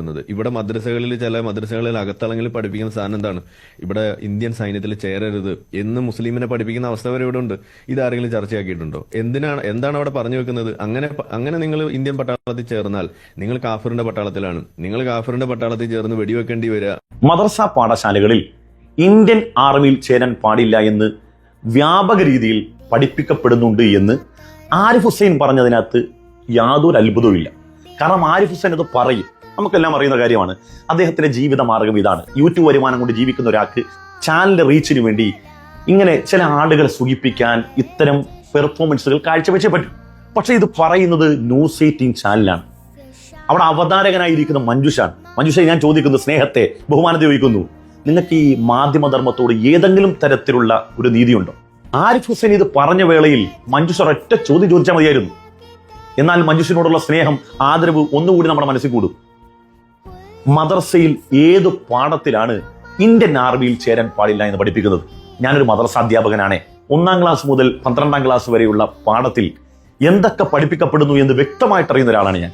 പറയുന്നത്. ഇവിടെ ചില മദ്രസകളിൽ അകത്തളങ്ങളിൽ പഠിപ്പിക്കുന്ന സാധനം എന്താണ്, ഇവിടെ ഇന്ത്യൻ സൈന്യത്തിൽ ചേരരുത് എന്ന് മുസ്ലിമിനെ പഠിപ്പിക്കുന്ന അവസ്ഥ വരെ ഇവിടെ ഉണ്ട്. ഇതാരെങ്കിലും ചർച്ചയാക്കിയിട്ടുണ്ടോ? എന്താണ് അവിടെ പറഞ്ഞു വെക്കുന്നത്? അങ്ങനെ നിങ്ങൾ ഇന്ത്യൻ പട്ടാളത്തിൽ ചേർന്നാൽ നിങ്ങൾ കാഫിറിന്റെ പട്ടാളത്തിലാണ്. നിങ്ങൾ കാഫിറിന്റെ പട്ടാളത്തിൽ ചേർന്ന് വെടിവെക്കേണ്ടി വരിക. മദ്രസ പാഠശാലകളിൽ ഇന്ത്യൻ ആർമിയിൽ ചേരാൻ പാടില്ല എന്ന് വ്യാപക രീതിയിൽ പഠിപ്പിക്കപ്പെടുന്നുണ്ട് എന്ന് ആരിഫ് ഹുസൈൻ പറഞ്ഞതിനകത്ത് യാതൊരു അത്ഭുതവും ഇല്ല. കാരണം ആരിഫ് ഹുസൈൻ അത് പറയും, നമുക്കെല്ലാം അറിയുന്ന കാര്യമാണ്. അദ്ദേഹത്തിന്റെ ജീവിത മാർഗം ഇതാണ്. യൂട്യൂബ് വരുമാനം കൊണ്ട് ജീവിക്കുന്ന ഒരാൾക്ക് ചാനലിന്റെ റീച്ചിന് വേണ്ടി ഇങ്ങനെ ചില ആളുകളെ സുഖിപ്പിക്കാൻ ഇത്തരം പെർഫോമൻസുകൾ കാഴ്ചവെച്ചേ പറ്റും. പക്ഷെ ഇത് പറയുന്നത് ന്യൂസ് 18 ചാനലാണ്. അവിടെ അവതാരകനായിരിക്കുന്ന മഞ്ജുഷാണ്. മഞ്ജുഷ, ഞാൻ ചോദിക്കുന്നു, സ്നേഹത്തെ ബഹുമാനത്തെ ചോദിക്കുന്നു, നിങ്ങൾക്ക് ഈ മാധ്യമധർമ്മത്തോട് ഏതെങ്കിലും തരത്തിലുള്ള ഒരു നീതിയുണ്ടോ? ആരിഫ് ഹുസൈൻ ഇത് പറഞ്ഞ വേളയിൽ മഞ്ജുഷ ഒറ്റ ചോദ്യം ചോദിച്ചാൽ മതിയായിരുന്നു. എന്നാൽ മഞ്ജുഷിനോടുള്ള സ്നേഹം, ആദരവ് ഒന്നുകൂടി നമ്മുടെ മനസ്സിൽ കൂടും. മദ്രസയിൽ ഏത് പാഠത്തിലാണ് ഇന്ത്യൻ ആർമിയിൽ ചേരാൻ പാടില്ല എന്ന് പഠിപ്പിക്കുന്നത്? ഞാനൊരു മദ്രസ അധ്യാപകനാണ്. 1ാം ക്ലാസ് മുതൽ 12ാം ക്ലാസ് വരെയുള്ള പാഠത്തിൽ എന്തൊക്കെ പഠിപ്പിക്കപ്പെടുന്നു എന്ന് വ്യക്തമായിട്ട് അറിയുന്ന ഒരാളാണ് ഞാൻ.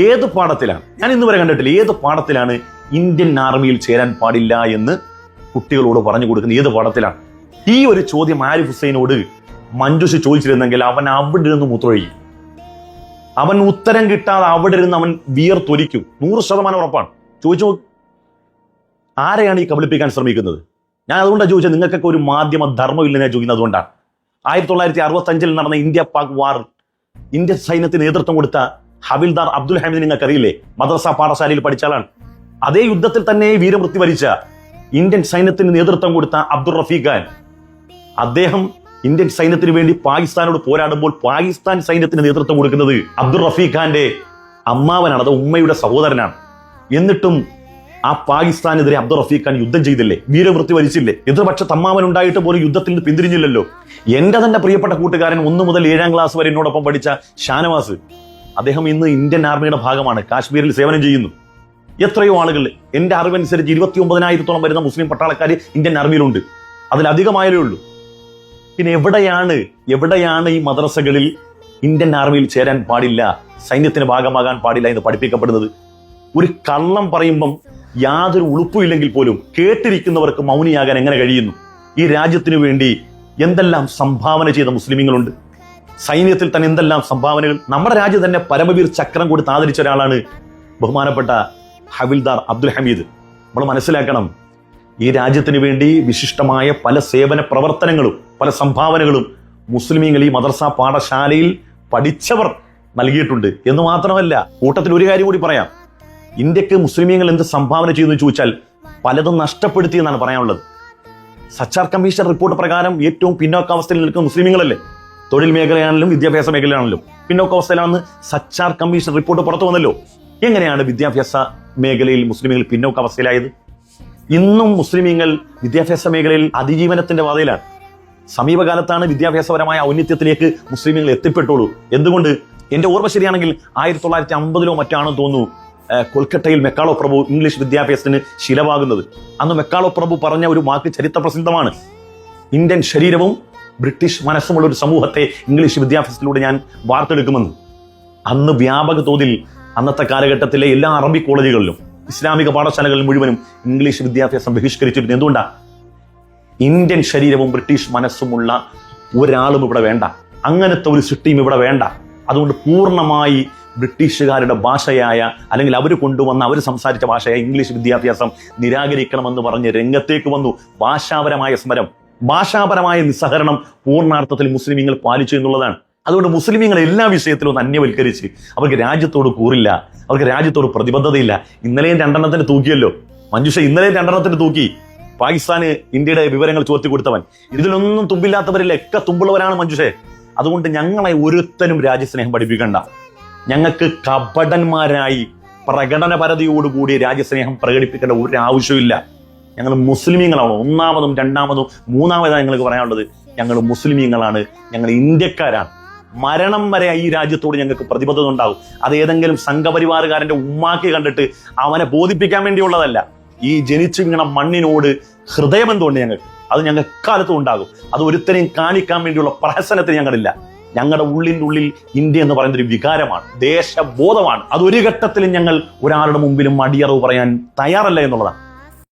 ഏത് പാഠത്തിലാണ്, ഞാൻ ഇന്ന് വരെ കണ്ടിട്ടില്ല, ഏത് പാഠത്തിലാണ് ഇന്ത്യൻ ആർമിയിൽ ചേരാൻ പാടില്ല എന്ന് കുട്ടികളോട് പറഞ്ഞു കൊടുക്കുന്നത്? ഏത് പാഠത്തിലാണ്? ഈ ഒരു ചോദ്യം ആരിഫ് ഹുസൈനോട് മഞ്ജുഷ് ചോദിച്ചിരുന്നെങ്കിൽ അവൻ അവിടെ ഇരുന്ന് മൂത്രമൊഴിക്കും. അവൻ ഉത്തരം കിട്ടാതെ അവിടെ ഇരുന്ന് അവൻ വിയർത്തൊലിക്കും. 100% ഉറപ്പാണ്. ചോദിച്ചു, ആരെയാണ് ഈ കബളിപ്പിക്കാൻ ശ്രമിക്കുന്നത്? ഞാൻ അതുകൊണ്ടാണ് ചോദിച്ചത്, നിങ്ങൾക്കൊക്കെ ഒരു മാധ്യമ ധർമ്മം ഇല്ലെന്ന് ഞാൻ ചോദിക്കുന്നത് അതുകൊണ്ടാണ്. 1965 നടന്ന ഇന്ത്യ പാക് വാർ ഇന്ത്യൻ സൈന്യത്തിന് നേതൃത്വം കൊടുത്ത ഹവിൽദാർ അബ്ദുൽ ഹമീദ് നിങ്ങൾക്കറിയില്ലേ? മദ്രസ പാഠശാലയിൽ പഠിച്ച ആളാണ്. അതേ യുദ്ധത്തിൽ തന്നെ വീരമൃത്യു വരിച്ച ഇന്ത്യൻ സൈന്യത്തിന് നേതൃത്വം കൊടുത്ത അബ്ദുൾ റഫീഖ് ഖാൻ, അദ്ദേഹം ഇന്ത്യൻ സൈന്യത്തിന് വേണ്ടി പാകിസ്ഥാനോട് പോരാടുമ്പോൾ പാകിസ്ഥാൻ സൈന്യത്തിന് നേതൃത്വം കൊടുക്കുന്നത് അബ്ദുൾ റഫീഖ് ഖാന്റെ അമ്മാവനാണ്, അത് ഉമ്മയുടെ സഹോദരനാണ്. എന്നിട്ടും ആ പാകിസ്ഥാനെതിരെ അബ്ദുൾ റഫീഖ് ഖാൻ യുദ്ധം ചെയ്തില്ലേ? വീരമൃത്യു വരിച്ചില്ലേ? എതിർപക്ഷ തമ്മാവൻ ഉണ്ടായിട്ട് പോലും യുദ്ധത്തിൽ നിന്ന് പിന്തിരിഞ്ഞില്ലല്ലോ. എന്റെ തന്നെ പ്രിയപ്പെട്ട കൂട്ടുകാരൻ 1 മുതൽ 7ാം ക്ലാസ് വരെ എന്നോടൊപ്പം പഠിച്ച ഷാനവാസ്, അദ്ദേഹം ഇന്ന് ഇന്ത്യൻ ആർമിയുടെ ഭാഗമാണ്, കാശ്മീരിൽ സേവനം ചെയ്യുന്നു. എത്രയോ ആളുകൾ, എന്റെ അറിവനുസരിച്ച് 29,000-ഓളം വരുന്ന മുസ്ലിം പട്ടാളക്കാർ ഇന്ത്യൻ ആർമിയിലുണ്ട്. അതിലധികമായാലേ ഉള്ളൂ. പിന്നെ എവിടെയാണ് ഈ മദ്രസകളിൽ ഇന്ത്യൻ ആർമിയിൽ ചേരാൻ പാടില്ല, സൈന്യത്തിന് ഭാഗമാകാൻ പാടില്ല എന്ന് പഠിപ്പിക്കപ്പെടുന്നത്? ഒരു കള്ളം പറയുമ്പം യാതൊരു ഉളുപ്പുമില്ലെങ്കിൽ പോലും കേട്ടിരിക്കുന്നവർക്ക് മൗനിയാകാൻ എങ്ങനെ കഴിയുന്നു? ഈ രാജ്യത്തിനു വേണ്ടി എന്തെല്ലാം സംഭാവന ചെയ്ത മുസ്ലിമീങ്ങളുണ്ട്. സൈന്യത്തിൽ തന്നെ എന്തെല്ലാം സംഭാവനകൾ. നമ്മുടെ രാജ്യം തന്നെ പരമവീർ ചക്രം കൊടുത്ത് ആദരിച്ച ഒരാളാണ് ബഹുമാനപ്പെട്ട ഹവിൽദാർ അബ്ദുൽ ഹമീദ്. നമ്മൾ മനസ്സിലാക്കണം, ഈ രാജ്യത്തിന് വേണ്ടി വിശിഷ്ടമായ പല സേവന പ്രവർത്തനങ്ങളും പല സംഭാവനകളും മുസ്ലിമീങ്ങൾ ഈ മദ്രസ പാഠശാലയിൽ പഠിച്ചവർ നൽകിയിട്ടുണ്ട് എന്ന് മാത്രമല്ല, കൂട്ടത്തിൽ ഒരു കാര്യം കൂടി പറയാം. ഇന്ത്യക്ക് മുസ്ലിമീങ്ങൾ എന്ത് സംഭാവന ചെയ്യുന്നു ചോദിച്ചാൽ പലതും നഷ്ടപ്പെടുത്തി എന്നാണ് പറയാനുള്ളത്. സച്ചാർ കമ്മീഷൻ റിപ്പോർട്ട് പ്രകാരം ഏറ്റവും പിന്നോക്കാവസ്ഥയിൽ നിൽക്കുന്ന മുസ്ലിമീങ്ങളല്ലേ? തൊഴിൽ മേഖലയാണെങ്കിലും വിദ്യാഭ്യാസ മേഖലയാണെങ്കിലും പിന്നോക്കാവസ്ഥയിലാണെന്ന് സച്ചാർ കമ്മീഷൻ റിപ്പോർട്ട് പുറത്തു വന്നല്ലോ. എങ്ങനെയാണ് വിദ്യാഭ്യാസ മേഖലയിൽ മുസ്ലിമീങ്ങൾ പിന്നോക്കാവസ്ഥയിലായത്? ഇന്നും മുസ്ലിമീങ്ങൾ വിദ്യാഭ്യാസ മേഖലയിൽ അതിജീവനത്തിന്റെ പാതയിലാണ്. സമീപകാലത്താണ് വിദ്യാഭ്യാസപരമായ ഔന്നത്യത്തിലേക്ക് മുസ്ലിമീങ്ങൾ എത്തിപ്പെട്ടുള്ളൂ. എന്തുകൊണ്ട്? എന്റെ ഓർമ്മ ശരിയാണെങ്കിൽ 1950 മറ്റാണെന്ന് തോന്നുന്നു, കൊൽക്കട്ടയിൽ മെക്കാളോ പ്രഭു ഇംഗ്ലീഷ് വിദ്യാഭ്യാസത്തിന് ശിലവാകുന്നത്. അന്ന് മെക്കാളോ പ്രഭു പറഞ്ഞ ഒരു വാക്ക് ചരിത്ര പ്രസിദ്ധമാണ്: ഇന്ത്യൻ ശരീരവും ബ്രിട്ടീഷ് മനസ്സുമുള്ള ഒരു സമൂഹത്തെ ഇംഗ്ലീഷ് വിദ്യാഭ്യാസത്തിലൂടെ ഞാൻ വാർത്തെടുക്കുമെന്ന്. അന്ന് വ്യാപക തോതിൽ അന്നത്തെ കാലഘട്ടത്തിലെ എല്ലാ അറബി കോളേജുകളിലും ഇസ്ലാമിക പാഠശാലകളിൽ മുഴുവനും ഇംഗ്ലീഷ് വിദ്യാഭ്യാസം ബഹിഷ്കരിച്ചിരുന്നു. എന്തുകൊണ്ടാണ്? ഇന്ത്യൻ ശരീരവും ബ്രിട്ടീഷ് മനസ്സുമുള്ള ഒരാളും ഇവിടെ വേണ്ട, അങ്ങനത്തെ ഒരു സൃഷ്ടിയും ഇവിടെ വേണ്ട. അതുകൊണ്ട് പൂർണ്ണമായി ബ്രിട്ടീഷുകാരുടെ ഭാഷയായ, അല്ലെങ്കിൽ അവർ കൊണ്ടുവന്ന, അവർ സംസാരിച്ച ഭാഷയായ ഇംഗ്ലീഷ് വിദ്യാഭ്യാസം നിരാകരിക്കണമെന്ന് പറഞ്ഞ് രംഗത്തേക്ക് വന്നു. ഭാഷാപരമായ സമരം, ഭാഷാപരമായ നിസ്സഹരണം പൂർണ്ണാർത്ഥത്തിൽ മുസ്ലിമീങ്ങൾ പാലിച്ചു എന്നുള്ളതാണ്. അതുകൊണ്ട് മുസ്ലിമീങ്ങൾ എല്ലാ വിഷയത്തിലും ഒന്ന് അന്യവൽക്കരിച്ച് അവർക്ക് രാജ്യത്തോട് കൂറില്ല, അവർക്ക് രാജ്യത്തോട് പ്രതിബദ്ധതയില്ല. ഇന്നലെയും 2 തൂക്കിയല്ലോ മഞ്ജുഷ, ഇന്നലെയും 2 തൂക്കി. പാകിസ്ഥാന് ഇന്ത്യയുടെ വിവരങ്ങൾ ചോർത്തി കൊടുത്തവൻ. ഇതിലൊന്നും തുമ്പില്ലാത്തവരില്ല, ഒക്കെ തുമ്പുള്ളവരാണ് മഞ്ജുഷേ. അതുകൊണ്ട് ഞങ്ങളെ ഒരുത്തനും രാജ്യസ്നേഹം പഠിപ്പിക്കണ്ട. ഞങ്ങൾക്ക് കപടന്മാരായി പ്രകടനപരതയോടുകൂടി രാജ്യസ്നേഹം പ്രകടിപ്പിക്കേണ്ട ഒരു ആവശ്യമില്ല. ഞങ്ങൾ മുസ്ലിമീങ്ങളാണ്. 1ാമതും 2ാമതും 3ാമതാണ് ഞങ്ങൾക്ക് പറയാനുള്ളത്. ഞങ്ങൾ മുസ്ലിമീങ്ങളാണ്, ഞങ്ങൾ ഇന്ത്യക്കാരാണ്. മരണം വരെ ഈ രാജ്യത്തോട് ഞങ്ങൾക്ക് പ്രതിബദ്ധത ഉണ്ടാകും. അത് ഏതെങ്കിലും സംഘപരിവാറുകാരന്റെ ഉമ്മാക്കി കണ്ടിട്ട് അവനെ ബോധിപ്പിക്കാൻ വേണ്ടിയുള്ളതല്ല. ഈ ജനിച്ചു വീണ മണ്ണിനോട് ഹൃദയബന്ധമുണ്ട് ഞങ്ങൾക്ക്. അത് ഞങ്ങൾ എക്കാലത്തും ഉണ്ടാകും. അത് ഒരുത്തരെയും കാണിക്കാൻ വേണ്ടിയുള്ള പ്രഹസനത്തിന് ഞങ്ങളില്ല. ഞങ്ങളുടെ ഉള്ളിൻ്റെ ഉള്ളിൽ ഇന്ത്യ എന്ന് പറയുന്ന ഒരു വികാരമാണ്, ദേശബോധമാണ്. അതൊരു ഘട്ടത്തിലും ഞങ്ങൾ ഒരാളുടെ മുമ്പിലും അടിയറവ് പറയാൻ തയ്യാറല്ല എന്നുള്ളതാണ്.